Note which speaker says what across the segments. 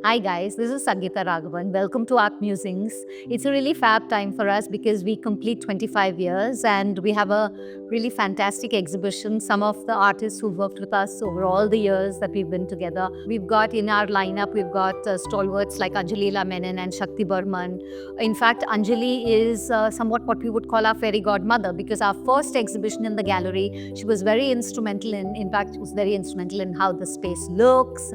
Speaker 1: Hi guys, this is Sangeeta Raghavan. Welcome to Art Musings. It's a really fab time for us because we complete 25 years and we have a really fantastic exhibition. Some of the artists who've worked with us over all the years that we've been together. We've got in our lineup, we've got stalwarts like Anjali Menon and Shakti Burman. In fact, Anjali is somewhat what we would call our fairy godmother because our first exhibition in the gallery, she was very instrumental in fact, she was very instrumental in how the space looks.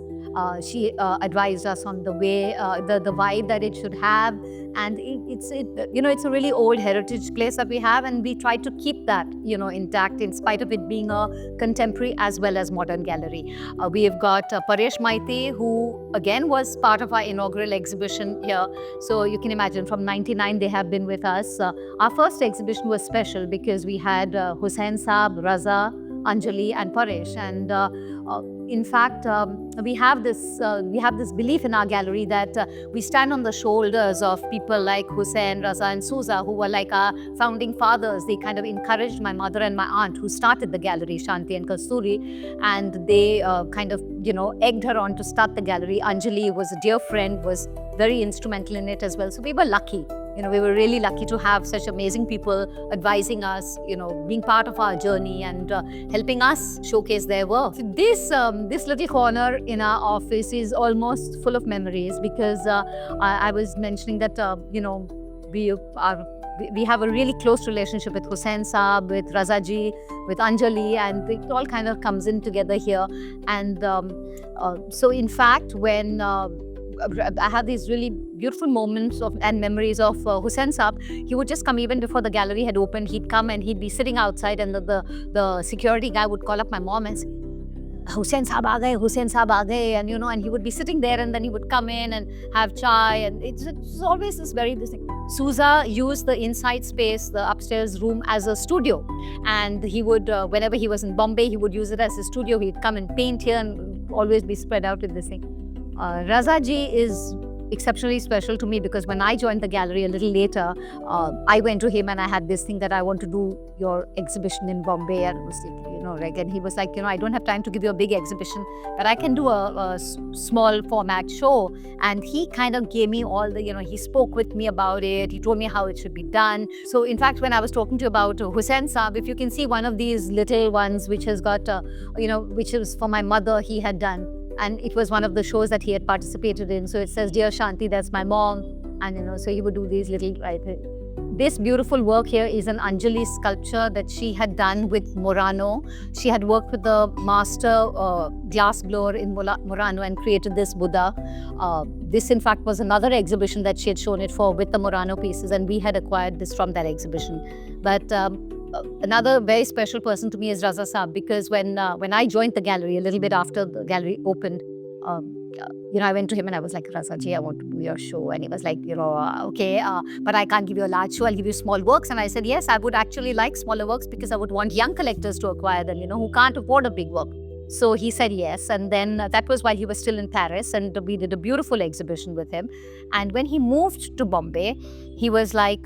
Speaker 1: She advised us on the way, the vibe that it should have, and it's a really old heritage place that we have, and we try to keep that intact in spite of it being a contemporary as well as modern gallery. We have got Paresh Maiti, who again was part of our inaugural exhibition here. So you can imagine from '99 they have been with us. Our first exhibition was special because we had Hussain Saab, Raza, Anjali and Paresh, and in fact we have this belief in our gallery that we stand on the shoulders of people like Hussain, Raza and Souza, who were like our founding fathers. They kind of encouraged my mother and my aunt who started the gallery, Shanti and Kasturi, and they kind of egged her on to start the gallery. Anjali was a dear friend, was very instrumental in it as well. So we were lucky. We were really lucky to have such amazing people advising us, being part of our journey and helping us showcase their work. This little corner in our office is almost full of memories because I was mentioning that, we have a really close relationship with Hussain Saab, with Raza ji, with Anjali, and it all kind of comes in together here. And so in fact, when I have these really beautiful moments and memories of Hussain Saab. He would just come even before the gallery had opened. He'd come and he'd be sitting outside, and the security guy would call up my mom and say, Hussain Saab aa gaye, Hussain Saab aa gaye, and and he would be sitting there, and then he would come in and have chai, and it's always this very busy. Souza used the inside space, the upstairs room, as a studio, and he would, whenever he was in Bombay, he would use it as a studio. He'd come and paint here and always be spread out with this thing. Raza ji is exceptionally special to me because when I joined the gallery a little later, I went to him and I had this thing that I want to do your exhibition in Bombay, and was like, and he was like, I don't have time to give you a big exhibition, but I can do a small format show. And he kind of gave me all the, he spoke with me about it. He told me how it should be done. So in fact, when I was talking to you about Hussain Saab, if you can see one of these little ones, which has got, which is for my mother, he had done. And it was one of the shows that he had participated in. So it says, Dear Shanti, that's my mom. And so he would do these little, This beautiful work here is an Anjali sculpture that she had done with Murano. She had worked with the master glass blower in Murano and created this Buddha. This in fact was another exhibition that she had shown it for with the Murano pieces, and we had acquired this from that exhibition. But another very special person to me is Raza Saab, because when I joined the gallery a little bit after the gallery opened, I went to him and I was like, Raza ji, I want to do your show. And he was like, okay, but I can't give you a large show, I'll give you small works. And I said, yes, I would actually like smaller works because I would want young collectors to acquire them, who can't afford a big work. So he said yes, and then that was while he was still in Paris, and we did a beautiful exhibition with him. And when he moved to Bombay, he was like,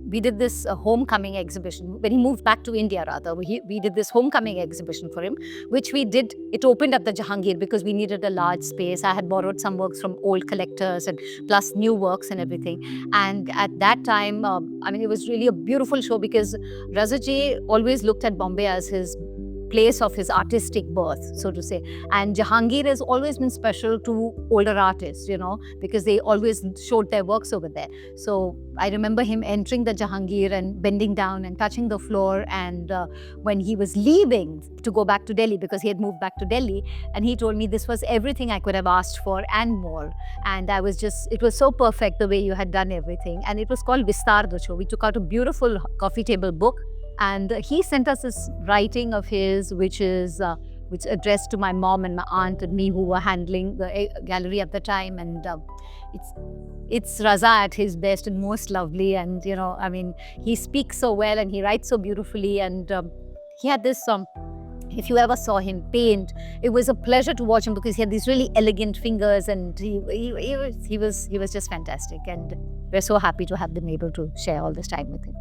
Speaker 1: we did this homecoming exhibition. When he moved back to India, rather, we did this homecoming exhibition for him, which we did. It opened up the Jahangir because we needed a large space. I had borrowed some works from old collectors and plus new works and everything. And at that time, it was really a beautiful show because Raza ji always looked at Bombay as his place of his artistic birth, so to say. And Jahangir has always been special to older artists, because they always showed their works over there. So I remember him entering the Jahangir and bending down and touching the floor. And when he was leaving to go back to Delhi, because he had moved back to Delhi, and he told me this was everything I could have asked for and more. And it was so perfect the way you had done everything. And it was called Vistar Ducho. We took out a beautiful coffee table book. And he sent us this writing of his, which addressed to my mom and my aunt and me, who were handling the gallery at the time. And it's Raza at his best and most lovely. And he speaks so well and he writes so beautifully. And he had this if you ever saw him paint, it was a pleasure to watch him because he had these really elegant fingers, and he was just fantastic. And we're so happy to have been able to share all this time with him.